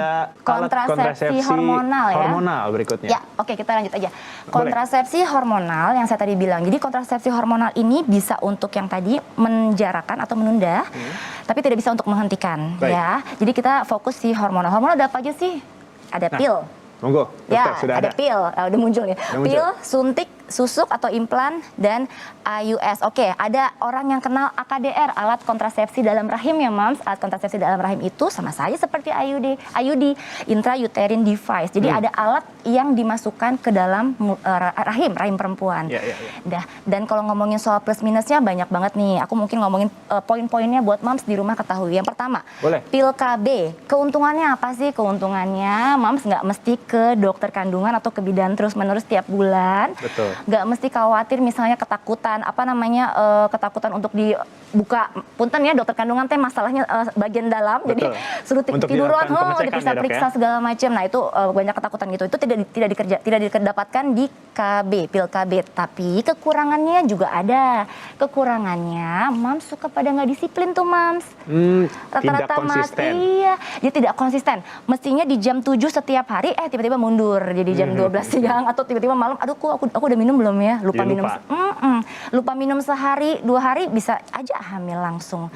ada kontrasepsi hormonal ya. Hormonal berikutnya. Ya, oke, kita lanjut aja. Kontrasepsi hormonal yang saya tadi bilang. Jadi kontrasepsi hormonal ini bisa untuk yang tadi menjarakan atau menunda, tapi tidak bisa untuk menghentikan. Baik. Ya. Jadi kita fokus di hormonal. Hormonal ada apa aja sih? Ada pil. Monggo, dokter, sudah ada pil, udah muncul ya. Pil, suntik, susuk atau implan, dan IUS. Oke, ada orang yang kenal AKDR, alat kontrasepsi dalam rahim ya, Mams. Alat kontrasepsi dalam rahim itu sama saja seperti IUD, intrauterine device. Jadi ada alat yang dimasukkan ke dalam rahim perempuan. Dan kalau ngomongin soal plus minusnya banyak banget nih. Aku mungkin ngomongin poin-poinnya buat Mams di rumah ketahui. Yang pertama, pil KB. Keuntungannya apa sih? Keuntungannya Mams nggak mesti ke dokter kandungan atau ke bidan terus-menerus tiap bulan. Betul. Nggak mesti khawatir misalnya ketakutan, ketakutan untuk dibuka. Punten ya, dokter kandungan teh masalahnya bagian dalam. Betul. Jadi suruh tiduran, diperiksa-periksa segala macam. Nah itu banyak ketakutan gitu. Itu tidak didapatkan di KB, pil KB. Tapi kekurangannya juga ada. Kekurangannya, Mams suka pada nggak disiplin tuh, Mams. Rata-rata konsisten. Iya, dia tidak konsisten. Mestinya di jam 7 setiap hari, tiba-tiba mundur jadi jam 12 siang atau tiba-tiba malam. Aduh, aku udah minum belum ya? Lupa minum. Lupa minum sehari, 2 hari bisa aja hamil langsung.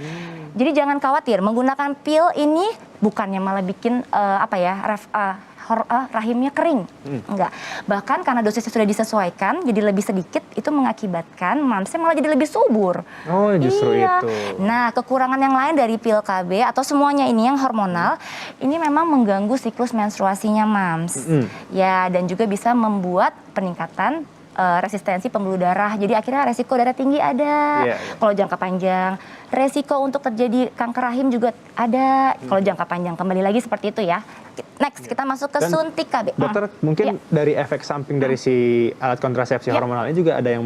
Jadi jangan khawatir, menggunakan pil ini bukannya malah bikin rahimnya kering. Enggak. Bahkan karena dosisnya sudah disesuaikan, jadi lebih sedikit, itu mengakibatkan Mamsnya malah jadi lebih subur. Oh, justru itu. Nah, kekurangan yang lain dari pil KB atau semuanya ini yang hormonal, ini memang mengganggu siklus menstruasinya Mams. Ya, dan juga bisa membuat peningkatan resistensi pembuluh darah. Jadi akhirnya resiko darah tinggi ada. Kalau jangka panjang, resiko untuk terjadi kanker rahim juga ada. Kalau jangka panjang, kembali lagi seperti itu ya. Next, kita masuk ke suntik KB. Dokter, mungkin dari efek samping dari si alat kontrasepsi hormonal ini juga ada yang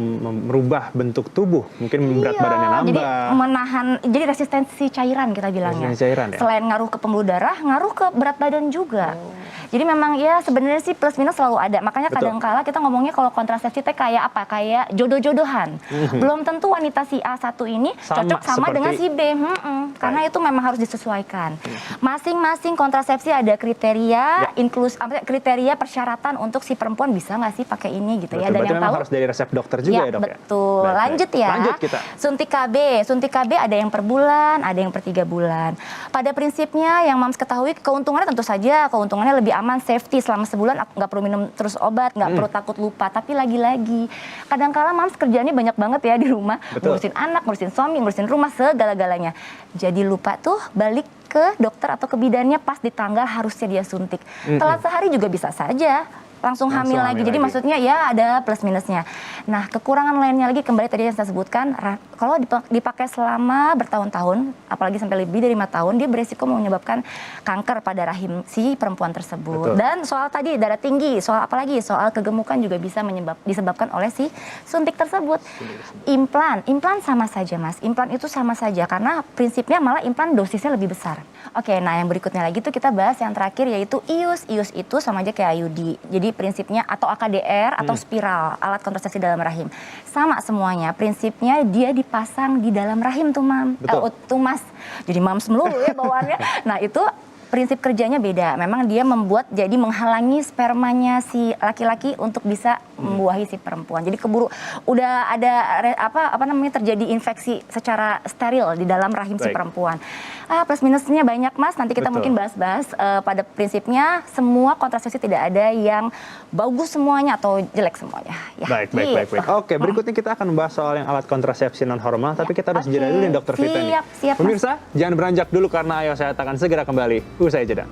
merubah bentuk tubuh. Mungkin berat badannya nambah. Jadi menahan, jadi resistensi cairan kita bilangnya. Cairan, ya? Selain ngaruh ke pembuluh darah, ngaruh ke berat badan juga. Jadi memang ya sebenarnya sih plus minus selalu ada. Makanya kadang-kala kita ngomongnya kalau kontrasepsi teh kayak apa? Kayak jodoh-jodohan. Belum tentu wanita si A1 ini cocok sama dengan si B. Karena itu memang harus disesuaikan. Masing-masing kontrasepsi ada kriteria, kriteria persyaratan untuk si perempuan bisa nggak sih pakai ini gitu ya. Dan yang tahu harus dari resep dokter juga ya, Dok? Betul. Lanjut ya. Lanjut kita. Suntik KB ada yang per bulan, ada yang per 3 bulan. Pada prinsipnya yang Mams ketahui keuntungannya tentu saja keuntungannya lebih aman, safety selama sebulan nggak perlu minum terus obat, nggak perlu takut lupa. Tapi lagi-lagi kadang-kala Mams kerjanya banyak banget ya di rumah, ngurusin anak, ngurusin suami, ngurusin rumah, segala-galanya. Jadi lupa tuh balik ke dokter atau ke bidannya pas di tanggal harusnya dia suntik. Telat sehari juga bisa saja langsung hamil lagi. Jadi maksudnya ya ada plus minusnya. Nah, kekurangan lainnya lagi kembali tadi yang saya sebutkan, kalau dipakai selama bertahun-tahun, apalagi sampai lebih dari 5 tahun, dia beresiko menyebabkan kanker pada rahim si perempuan tersebut. Dan soal tadi darah tinggi, soal apalagi soal kegemukan juga bisa disebabkan oleh si suntik tersebut. Implan sama saja, Mas. Implan itu sama saja karena prinsipnya malah implan dosisnya lebih besar. Oke, nah yang berikutnya lagi tuh kita bahas yang terakhir yaitu IUS. IUS itu sama aja kayak IUD. Jadi prinsipnya atau AKDR atau spiral, alat kontrasepsi dalam rahim. Sama semuanya, prinsipnya dia dipasang di dalam rahim tuh, Mas. Jadi Mams melulu ya bawaannya. Nah, itu prinsip kerjanya beda. Memang dia jadi menghalangi spermanya si laki-laki untuk bisa membuahi si perempuan. Jadi keburu udah ada terjadi infeksi secara steril di dalam rahim si perempuan. Plus minusnya banyak, Mas. Nanti kita mungkin bahas-bahas. Pada prinsipnya semua kontrasepsi tidak ada yang bagus semuanya atau jelek semuanya. Ya, baik. Oke, berikutnya kita akan membahas soal yang alat kontrasepsi non hormonal, tapi kita harus jeda dulu nih, Dokter Vita nih. Siap, pemirsa, jangan beranjak dulu karena Ayo Sehat akan segera kembali usai jeda.